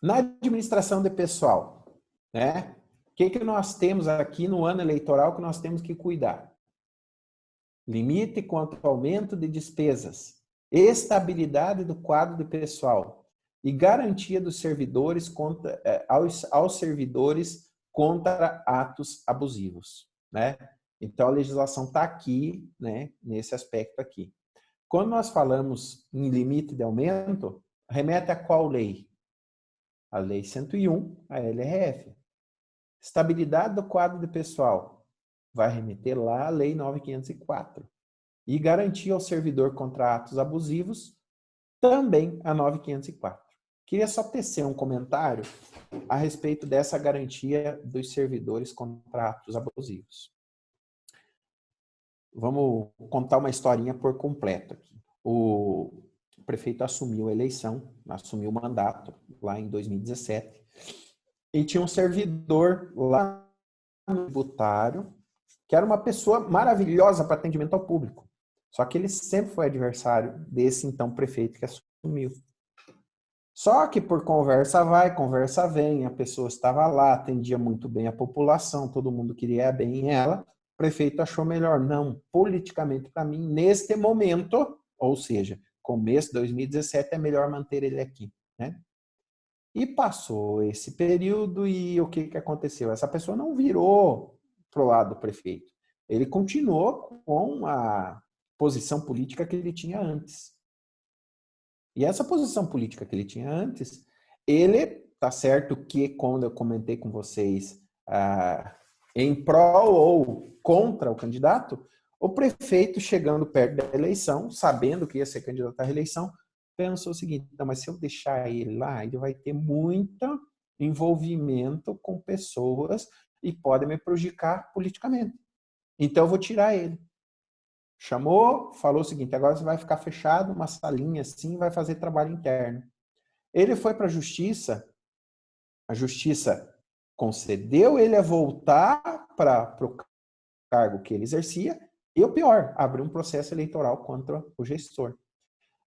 Na administração de pessoal, né? O que nós temos aqui no ano eleitoral que nós temos que cuidar? Limite quanto ao aumento de despesas, estabilidade do quadro de pessoal e garantia dos servidores aos servidores contra atos abusivos, né? Então, a legislação está aqui, né, nesse aspecto aqui. Quando nós falamos em limite de aumento, remete a qual lei? A Lei 101, a LRF. Estabilidade do quadro de pessoal, vai remeter lá à Lei 9504. E garantia ao servidor contra atos abusivos, também a 9504. Queria só tecer um comentário a respeito dessa garantia dos servidores contra atos abusivos. Vamos contar uma historinha por completo aqui. O prefeito assumiu a eleição, assumiu o mandato lá em 2017, e tinha um servidor lá no tributário, que era uma pessoa maravilhosa para atendimento ao público. Só que ele sempre foi adversário desse então prefeito que assumiu. Só que por conversa vai, conversa vem, a pessoa estava lá, atendia muito bem a população, todo mundo queria bem ela, o prefeito achou melhor, não, politicamente para mim, neste momento, ou seja, começo de 2017, é melhor manter ele aqui, né? E passou esse período e o que aconteceu? Essa pessoa não virou para o lado do prefeito. Ele continuou com a posição política que ele tinha antes. E essa posição política que ele tinha antes, ele, tá certo que, quando eu comentei com vocês, em prol ou contra o candidato, o prefeito, chegando perto da eleição, sabendo que ia ser candidato à reeleição, pensou o seguinte: não, mas se eu deixar ele lá, ele vai ter muito envolvimento com pessoas e pode me prejudicar politicamente. Então eu vou tirar ele. Chamou, falou o seguinte: agora você vai ficar fechado, uma salinha assim, vai fazer trabalho interno. Ele foi para a justiça concedeu ele a voltar para o cargo que ele exercia, e o pior, abriu um processo eleitoral contra o gestor.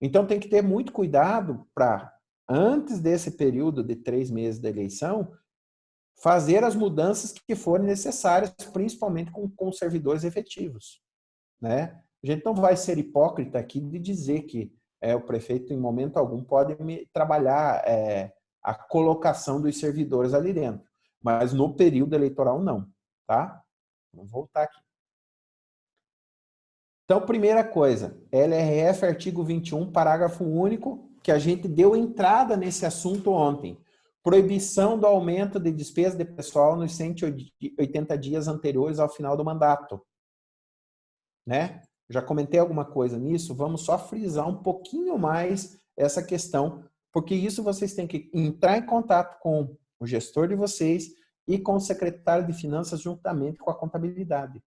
Então tem que ter muito cuidado para, antes desse período de 3 meses da eleição, fazer as mudanças que forem necessárias, principalmente com servidores efetivos, né? A gente não vai ser hipócrita aqui de dizer que o prefeito, em momento algum, pode trabalhar a colocação dos servidores ali dentro. Mas no período eleitoral, não. Tá? Vamos voltar aqui. Então, primeira coisa, LRF, artigo 21, parágrafo único, que a gente deu entrada nesse assunto ontem. Proibição do aumento de despesa de pessoal nos 180 dias anteriores ao final do mandato. Né? Já comentei alguma coisa nisso, vamos só frisar um pouquinho mais essa questão, porque isso vocês têm que entrar em contato com o gestor de vocês e com o secretário de finanças juntamente com a contabilidade.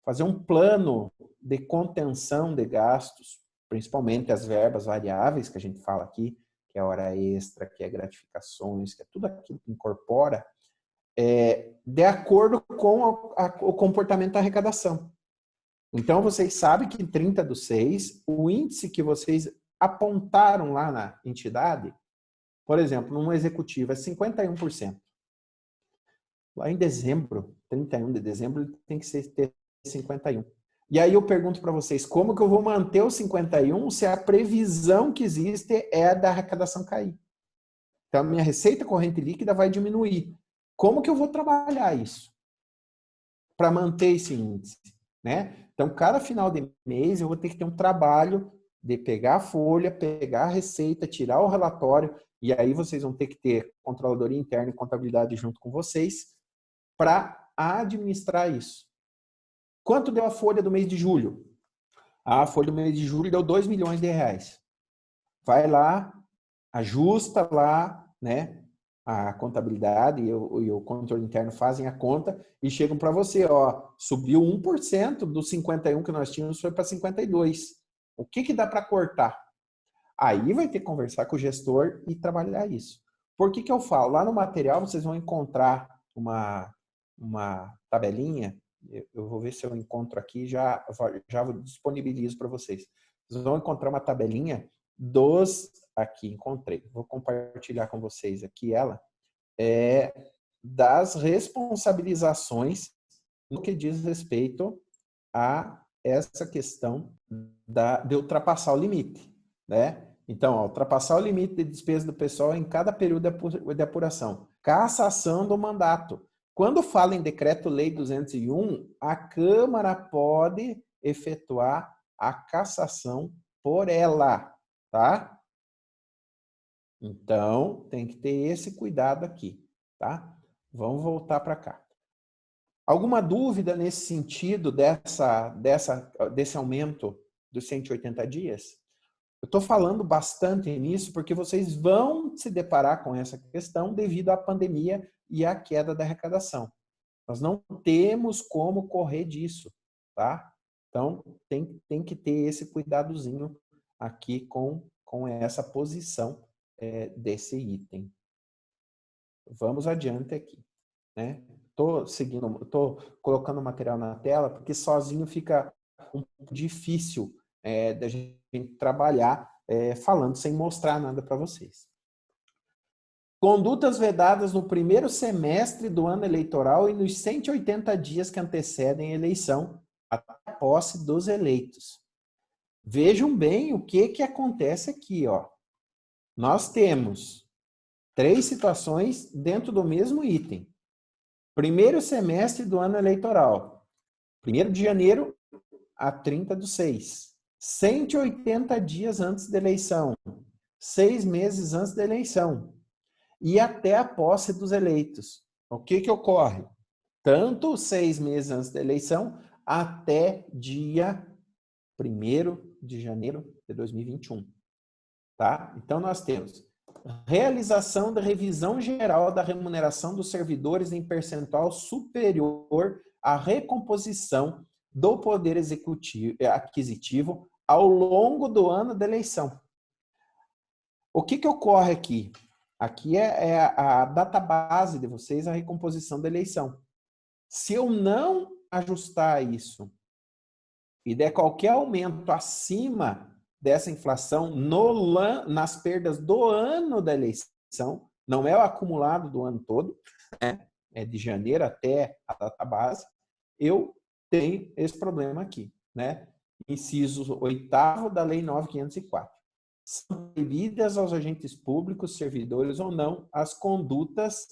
Fazer um plano de contenção de gastos, principalmente as verbas variáveis que a gente fala aqui, que é hora extra, que é gratificações, que é tudo aquilo que incorpora, de acordo com o comportamento da arrecadação. Então, vocês sabem que em 30/6, o índice que vocês apontaram lá na entidade, por exemplo, num executivo é 51%. Lá em dezembro, 31 de dezembro, ele tem que ter 51%. E aí eu pergunto para vocês, como que eu vou manter o 51 se a previsão que existe é a da arrecadação cair? Então, a minha receita corrente líquida vai diminuir. Como que eu vou trabalhar isso para manter esse índice? Né? Então, cada final de mês eu vou ter que ter um trabalho de pegar a folha, pegar a receita, tirar o relatório, e aí vocês vão ter que ter controladoria interna e contabilidade junto com vocês para administrar isso. Quanto deu a folha do mês de julho? A folha do mês de julho deu 2 milhões de reais. Vai lá, ajusta lá, né? A contabilidade e o controle interno fazem a conta e chegam para você, ó, subiu 1% dos 51 que nós tínhamos, foi para 52. O que dá para cortar? Aí vai ter que conversar com o gestor e trabalhar isso. Por que eu falo? Lá no material vocês vão encontrar uma tabelinha, eu vou ver se eu encontro aqui, já disponibilizo para vocês. Vocês vão encontrar uma tabelinha aqui encontrei, vou compartilhar com vocês aqui ela, das responsabilizações no que diz respeito a essa questão de ultrapassar o limite, né? Então, ó, ultrapassar o limite de despesa do pessoal em cada período de apuração. Cassação do mandato. Quando fala em Decreto-Lei 201, a Câmara pode efetuar a cassação por ela, tá? Então, tem que ter esse cuidado aqui, tá? Vamos voltar para cá. Alguma dúvida nesse sentido desse aumento dos 180 dias? Eu estou falando bastante nisso porque vocês vão se deparar com essa questão devido à pandemia e à queda da arrecadação. Nós não temos como correr disso, tá? Então, tem que ter esse cuidadozinho aqui com essa posição desse item. Vamos adiante aqui, né? Estou colocando o material na tela porque sozinho fica um pouco difícil da gente trabalhar falando sem mostrar nada para vocês. Condutas vedadas no primeiro semestre do ano eleitoral e nos 180 dias que antecedem a eleição, até a posse dos eleitos. Vejam bem o que acontece aqui, ó. Nós temos 3 situações dentro do mesmo item. Primeiro semestre do ano eleitoral, 1º de janeiro a 30/6. 180 dias antes da eleição, 6 meses antes da eleição e até a posse dos eleitos. O que ocorre? Tanto 6 meses antes da eleição até dia 1º de janeiro de 2021. Tá? Então, nós temos realização da revisão geral da remuneração dos servidores em percentual superior à recomposição do poder aquisitivo ao longo do ano da eleição. O que ocorre aqui? Aqui é a database de vocês, a recomposição da eleição. Se eu não ajustar isso e der qualquer aumento acima dessa inflação nas perdas do ano da eleição, não é o acumulado do ano todo, né? É de janeiro até a database, eu tenho esse problema aqui, né? Inciso 8º da Lei 9.504. São proibidas aos agentes públicos, servidores ou não, as condutas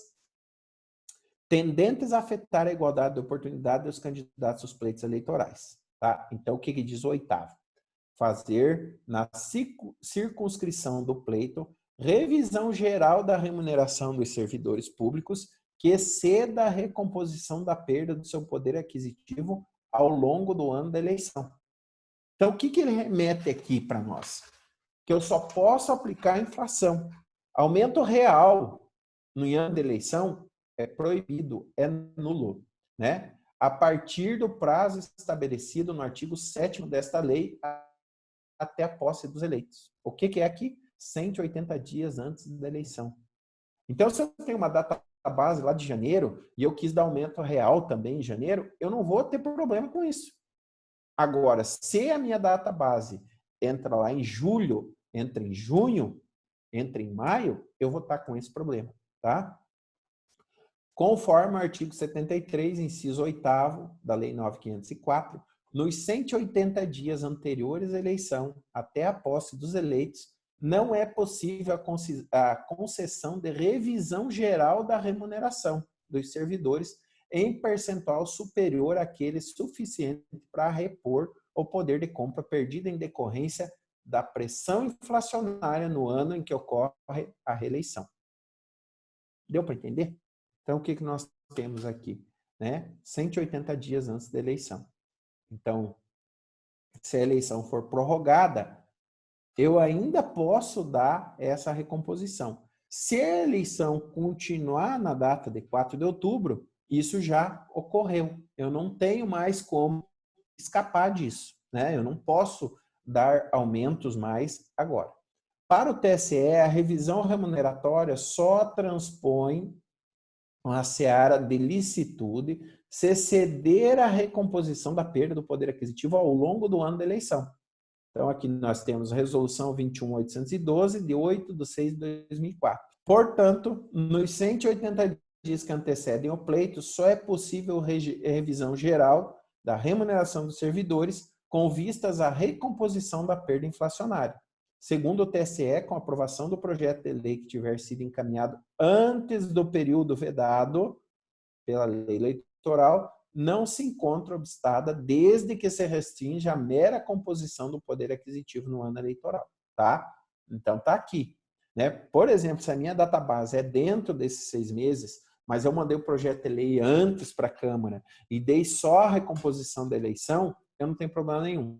tendentes a afetar a igualdade de oportunidade dos candidatos aos pleitos eleitorais. Tá? Então, o que diz o 8º? Fazer, na circunscrição do pleito, revisão geral da remuneração dos servidores públicos que exceda a recomposição da perda do seu poder aquisitivo ao longo do ano da eleição. Então, o que ele remete aqui para nós? Que eu só posso aplicar a inflação. Aumento real no ano de eleição é proibido, é nulo, né? A partir do prazo estabelecido no artigo 7º desta lei até a posse dos eleitos. O que é aqui? 180 dias antes da eleição. Então, se eu tenho uma data base lá de janeiro e eu quis dar aumento real também em janeiro, eu não vou ter problema com isso. Agora, se a minha data base entra lá em julho, entra em junho, entra em maio, eu vou estar com esse problema, tá? Conforme o artigo 73, inciso 8º da Lei 9.504, nos 180 dias anteriores à eleição, até a posse dos eleitos, não é possível a concessão de revisão geral da remuneração dos servidores em percentual superior àquele suficiente para repor o poder de compra perdido em decorrência da pressão inflacionária no ano em que ocorre a reeleição. Deu para entender? Então, o que nós temos aqui? Né? 180 dias antes da eleição. Então, se a eleição for prorrogada, eu ainda posso dar essa recomposição. Se a eleição continuar na data de 4 de outubro, isso já ocorreu. Eu não tenho mais como escapar disso, né? Eu não posso dar aumentos mais agora. Para o TSE, a revisão remuneratória só transpõe a seara de licitude se exceder a recomposição da perda do poder aquisitivo ao longo do ano da eleição. Então, aqui nós temos a resolução 21.812, de 8/6/2004. Portanto, nos 180 dias que antecedem o pleito, só é possível revisão geral da remuneração dos servidores com vistas à recomposição da perda inflacionária. Segundo o TSE, com a aprovação do projeto de lei que tiver sido encaminhado antes do período vedado pela lei eleitoral, não se encontra obstada desde que se restrinja a mera composição do poder aquisitivo no ano eleitoral, tá? Então tá aqui, né? Por exemplo, se a minha database é dentro desses 6 meses, mas eu mandei o projeto de lei antes para a Câmara e dei só a recomposição da eleição, eu não tenho problema nenhum.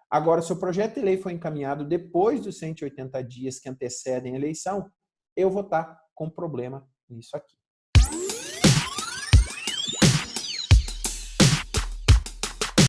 Agora, se o projeto de lei foi encaminhado depois dos 180 dias que antecedem a eleição, eu vou estar com problema nisso aqui.